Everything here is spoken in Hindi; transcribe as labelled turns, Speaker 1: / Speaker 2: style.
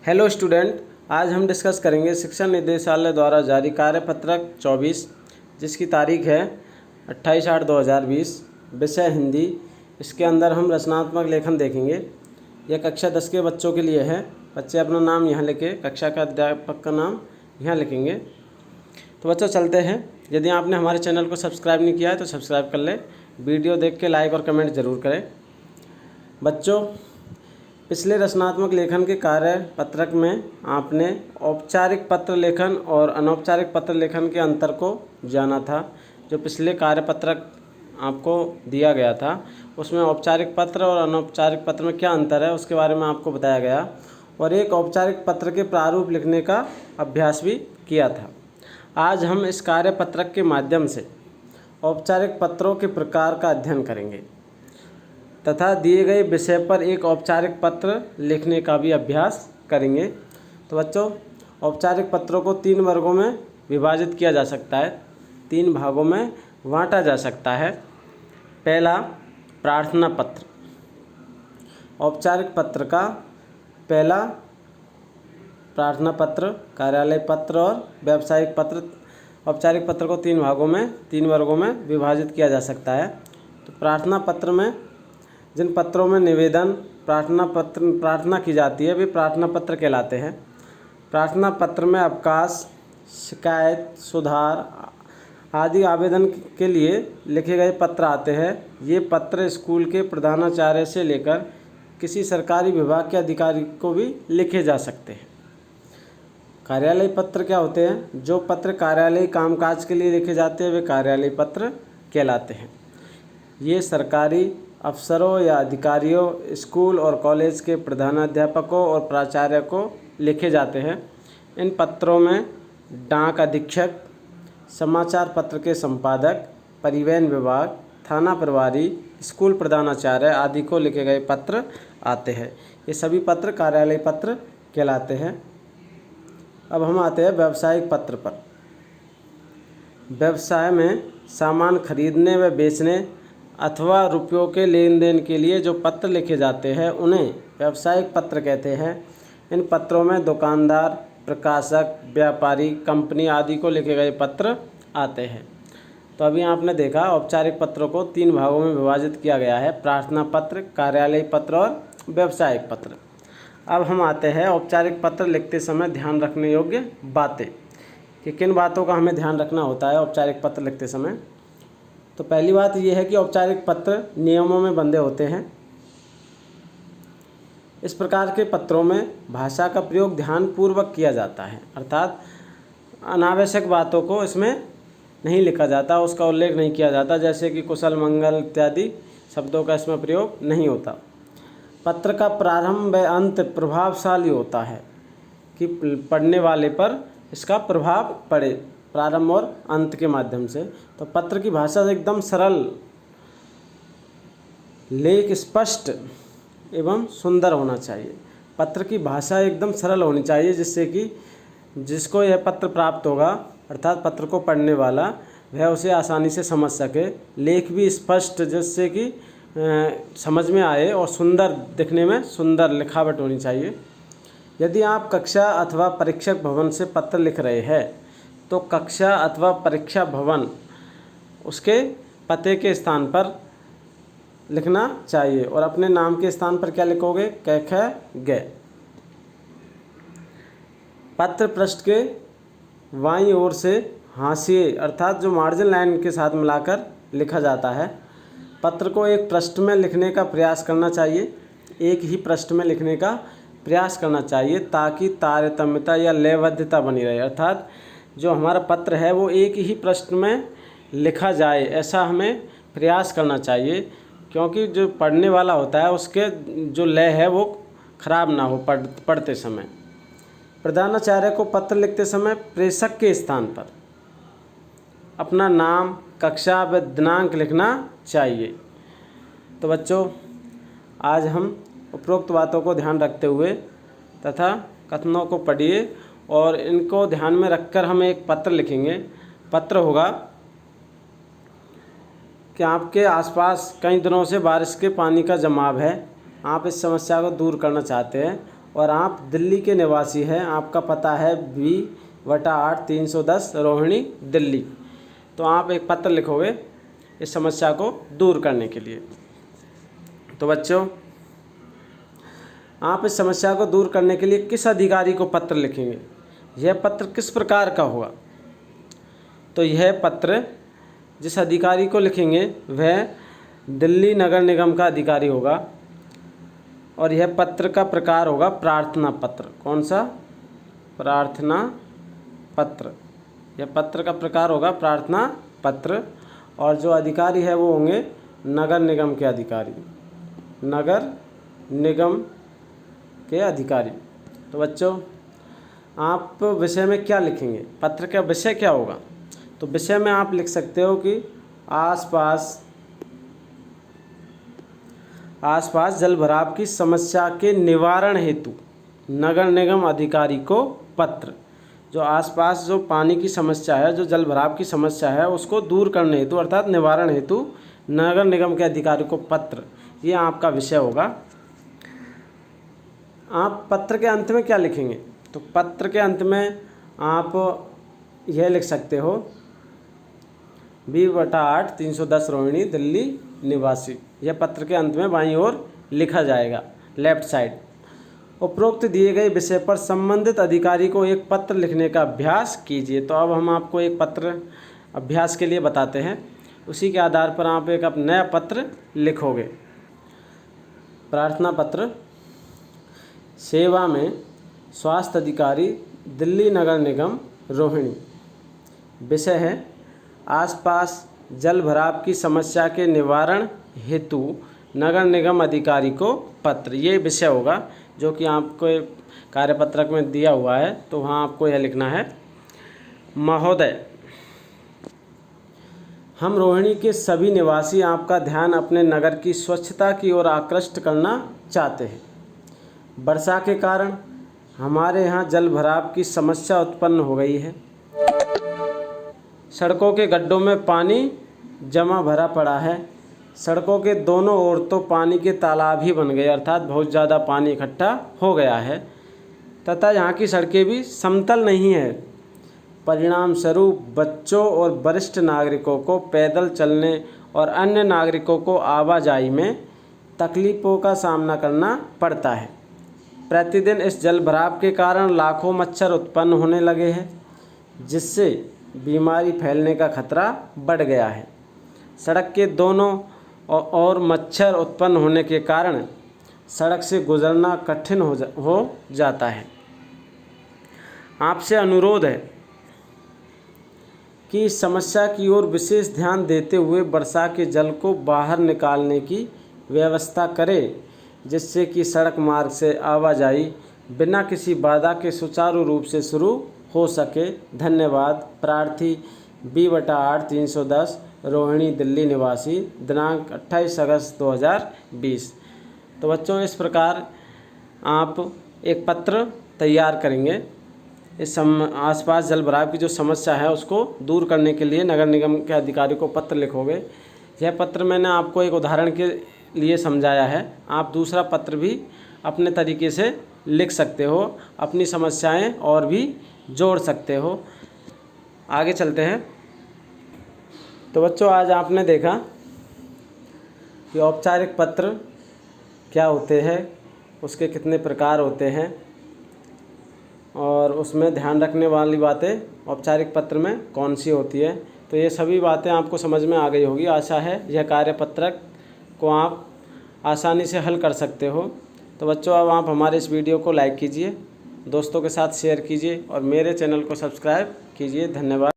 Speaker 1: हेलो स्टूडेंट, आज हम डिस्कस करेंगे शिक्षा निदेशालय द्वारा जारी कार्यपत्रक 24 जिसकी तारीख है 28/8/2020। विषय हिंदी। इसके अंदर हम रचनात्मक लेखन देखेंगे। यह कक्षा 10 के बच्चों के लिए है। बच्चे अपना नाम यहाँ लिखे, कक्षा का अध्यापक का नाम यहाँ लिखेंगे। तो बच्चों चलते हैं। यदि आपने हमारे चैनल को सब्सक्राइब नहीं किया है तो सब्सक्राइब कर लें। वीडियो देख के लाइक और कमेंट ज़रूर करें। बच्चों, पिछले रचनात्मक लेखन के कार्य पत्रक में आपने औपचारिक पत्र लेखन और अनौपचारिक पत्र लेखन के अंतर को जाना था। जो पिछले कार्यपत्रक आपको दिया गया था उसमें औपचारिक पत्र और अनौपचारिक पत्र में क्या अंतर है उसके बारे में आपको बताया गया, और एक औपचारिक पत्र के प्रारूप लिखने का अभ्यास भी किया था। आज हम इस कार्यपत्रक के माध्यम से औपचारिक पत्रों के प्रकार का अध्ययन करेंगे तथा दिए गए विषय पर एक औपचारिक पत्र लिखने का भी अभ्यास करेंगे। तो बच्चों, औपचारिक पत्रों को 3 वर्गों में विभाजित किया जा सकता है, 3 भागों में बांटा जा सकता है। पहला, प्रार्थना पत्र। औपचारिक पत्र का पहला प्रार्थना पत्र, कार्यालय पत्र और व्यावसायिक पत्र। औपचारिक पत्र को 3 भागों में 3 वर्गों में विभाजित किया जा सकता है। तो प्रार्थना पत्र में जिन पत्रों में निवेदन प्रार्थना की जाती है वे प्रार्थना पत्र कहलाते हैं। प्रार्थना पत्र में अवकाश, शिकायत, सुधार आदि आवेदन के लिए लिखे गए पत्र आते हैं। ये पत्र स्कूल के प्रधानाचार्य से लेकर किसी सरकारी विभाग के अधिकारी को भी लिखे जा सकते हैं। कार्यालय पत्र क्या होते हैं? जो पत्र कार्यालय कामकाज के लिए लिखे जाते हैं वे कार्यालय पत्र कहलाते हैं। ये सरकारी अफसरों या अधिकारियों, स्कूल और कॉलेज के प्रधानाध्यापकों और प्राचार्य को लिखे जाते हैं। इन पत्रों में डाक अधीक्षक, समाचार पत्र के संपादक, परिवहन विभाग, थाना प्रभारी, स्कूल प्रधानाचार्य आदि को लिखे गए पत्र आते हैं। ये सभी पत्र कार्यालय पत्र कहलाते हैं। अब हम आते हैं व्यावसायिक पत्र पर। व्यवसाय में सामान खरीदने व बेचने अथवा रुपयों के लेन देन के लिए जो पत्र लिखे जाते हैं उन्हें व्यावसायिक पत्र कहते हैं। इन पत्रों में दुकानदार, प्रकाशक, व्यापारी, कंपनी आदि को लिखे गए पत्र आते हैं। तो अभी आपने देखा औपचारिक पत्रों को 3 भागों में विभाजित किया गया है, प्रार्थना पत्र, कार्यालय पत्र और व्यावसायिक पत्र। अब हम आते हैं औपचारिक पत्र लिखते समय ध्यान रखने योग्य बातें कि किन बातों का हमें ध्यान रखना होता है औपचारिक पत्र लिखते समय। तो पहली बात यह है कि औपचारिक पत्र नियमों में बंधे होते हैं। इस प्रकार के पत्रों में भाषा का प्रयोग ध्यानपूर्वक किया जाता है, अर्थात अनावश्यक बातों को इसमें नहीं लिखा जाता, उसका उल्लेख नहीं किया जाता, जैसे कि कुशल मंगल इत्यादि शब्दों का इसमें प्रयोग नहीं होता। पत्र का प्रारंभ व अंत प्रभावशाली होता है कि पढ़ने वाले पर इसका प्रभाव पड़े, प्रारंभ और अंत के माध्यम से। तो पत्र की भाषा एकदम सरल, लेख स्पष्ट एवं सुंदर होना चाहिए। पत्र की भाषा एकदम सरल होनी चाहिए जिससे कि जिसको यह पत्र प्राप्त होगा, अर्थात पत्र को पढ़ने वाला, वह उसे आसानी से समझ सके। लेख भी स्पष्ट जिससे कि समझ में आए और सुंदर दिखने में सुंदर लिखावट होनी चाहिए। यदि आप कक्षा अथवा परीक्षक भवन से पत्र लिख रहे हैं तो कक्षा अथवा परीक्षा भवन उसके पते के स्थान पर लिखना चाहिए और अपने नाम के स्थान पर क्या लिखोगे? क ख ग। पत्र पृष्ठ के बाईं ओर से हाशिए अर्थात जो मार्जिन लाइन के साथ मिलाकर लिखा जाता है। पत्र को एक पृष्ठ में लिखने का प्रयास करना चाहिए, एक ही पृष्ठ में लिखने का प्रयास करना चाहिए ताकि तारतम्यता या लयबद्धता बनी रहे, अर्थात जो हमारा पत्र है वो एक ही पृष्ठ में लिखा जाए, ऐसा हमें प्रयास करना चाहिए। क्योंकि जो पढ़ने वाला होता है उसके जो लय है वो खराब ना हो पढ़ते समय। प्रधानाचार्य को पत्र लिखते समय प्रेषक के स्थान पर अपना नाम, कक्षा व दिनांक लिखना चाहिए। तो बच्चों, आज हम उपरोक्त बातों को ध्यान रखते हुए तथा कथनों को पढ़िए और इनको ध्यान में रखकर हम एक पत्र लिखेंगे। पत्र होगा कि आपके आसपास कई दिनों से बारिश के पानी का जमाव है, आप इस समस्या को दूर करना चाहते हैं और आप दिल्ली के निवासी हैं, आपका पता है 20/8 310 रोहिणी दिल्ली। तो आप एक पत्र लिखोगे इस समस्या को दूर करने के लिए। तो बच्चों, आप इस समस्या को दूर करने के लिए किस अधिकारी को पत्र लिखेंगे, यह पत्र किस प्रकार का होगा? तो यह पत्र जिस अधिकारी को लिखेंगे वह दिल्ली नगर निगम का अधिकारी होगा और यह पत्र का प्रकार होगा प्रार्थना पत्र। कौन सा? प्रार्थना पत्र। यह पत्र का प्रकार होगा प्रार्थना पत्र और जो अधिकारी है वो होंगे नगर निगम के अधिकारी, नगर निगम के अधिकारी। तो बच्चों, आप विषय में क्या लिखेंगे? पत्र का विषय क्या होगा? तो विषय में आप लिख सकते हो कि आसपास जल भराव की समस्या के निवारण हेतु नगर निगम अधिकारी को पत्र। जो आसपास जो पानी की समस्या है, जो जल भराव की समस्या है, उसको दूर करने हेतु अर्थात निवारण हेतु नगर निगम के अधिकारी को पत्र, ये आपका विषय होगा। आप पत्र के अंत में क्या लिखेंगे? तो पत्र के अंत में आप यह लिख सकते हो 20/8 310 रोहिणी दिल्ली निवासी। यह पत्र के अंत में बाईं ओर लिखा जाएगा, लेफ्ट साइड। उपरोक्त दिए गए विषय पर संबंधित अधिकारी को एक पत्र लिखने का अभ्यास कीजिए। तो अब हम आपको एक पत्र अभ्यास के लिए बताते हैं, उसी के आधार पर आप एक नया पत्र लिखोगे। प्रार्थना पत्र, सेवा में स्वास्थ्य अधिकारी दिल्ली नगर निगम रोहिणी। विषय है आसपास जल भराव की समस्या के निवारण हेतु नगर निगम अधिकारी को पत्र। ये विषय होगा जो कि आपको कार्यपत्रक में दिया हुआ है। तो वहाँ आपको यह लिखना है, महोदय, हम रोहिणी के सभी निवासी आपका ध्यान अपने नगर की स्वच्छता की ओर आकृष्ट करना चाहते हैं। वर्षा के कारण हमारे यहाँ जल भराव की समस्या उत्पन्न हो गई है। सड़कों के गड्ढों में पानी जमा भरा पड़ा है। सड़कों के दोनों ओर तो पानी के तालाब ही बन गए, अर्थात बहुत ज़्यादा पानी इकट्ठा हो गया है तथा यहाँ की सड़कें भी समतल नहीं है। परिणाम स्वरूप बच्चों और वरिष्ठ नागरिकों को पैदल चलने और अन्य नागरिकों को आवाजाही में तकलीफ़ों का सामना करना पड़ता है। प्रतिदिन इस जल भराव के कारण लाखों मच्छर उत्पन्न होने लगे हैं, जिससे बीमारी फैलने का खतरा बढ़ गया है। सड़क के दोनों और मच्छर उत्पन्न होने के कारण सड़क से गुजरना कठिन हो जाता है। आपसे अनुरोध है कि इस समस्या की ओर विशेष ध्यान देते हुए वर्षा के जल को बाहर निकालने की व्यवस्था करें, जिससे कि सड़क मार्ग से आवाजाही बिना किसी बाधा के सुचारू रूप से शुरू हो सके। धन्यवाद। प्रार्थी 20/8 310 रोहिणी दिल्ली निवासी, दिनांक 28 अगस्त 2020। तो बच्चों, इस प्रकार आप एक पत्र तैयार करेंगे। इस आसपास जल भराव की जो समस्या है उसको दूर करने के लिए नगर निगम के अधिकारी को पत्र लिखोगे। यह पत्र मैंने आपको एक उदाहरण के लिए समझाया है। आप दूसरा पत्र भी अपने तरीके से लिख सकते हो, अपनी समस्याएं और भी जोड़ सकते हो। आगे चलते हैं। तो बच्चों, आज आपने देखा कि औपचारिक पत्र क्या होते हैं, उसके कितने प्रकार होते हैं और उसमें ध्यान रखने वाली बातें औपचारिक पत्र में कौन सी होती है। तो ये सभी बातें आपको समझ में आ गई होगी। आशा है यह कार्यपत्रक को आप आसानी से हल कर सकते हो। तो बच्चों, अब आप हमारे इस वीडियो को लाइक कीजिए, दोस्तों के साथ शेयर कीजिए और मेरे चैनल को सब्सक्राइब कीजिए। धन्यवाद।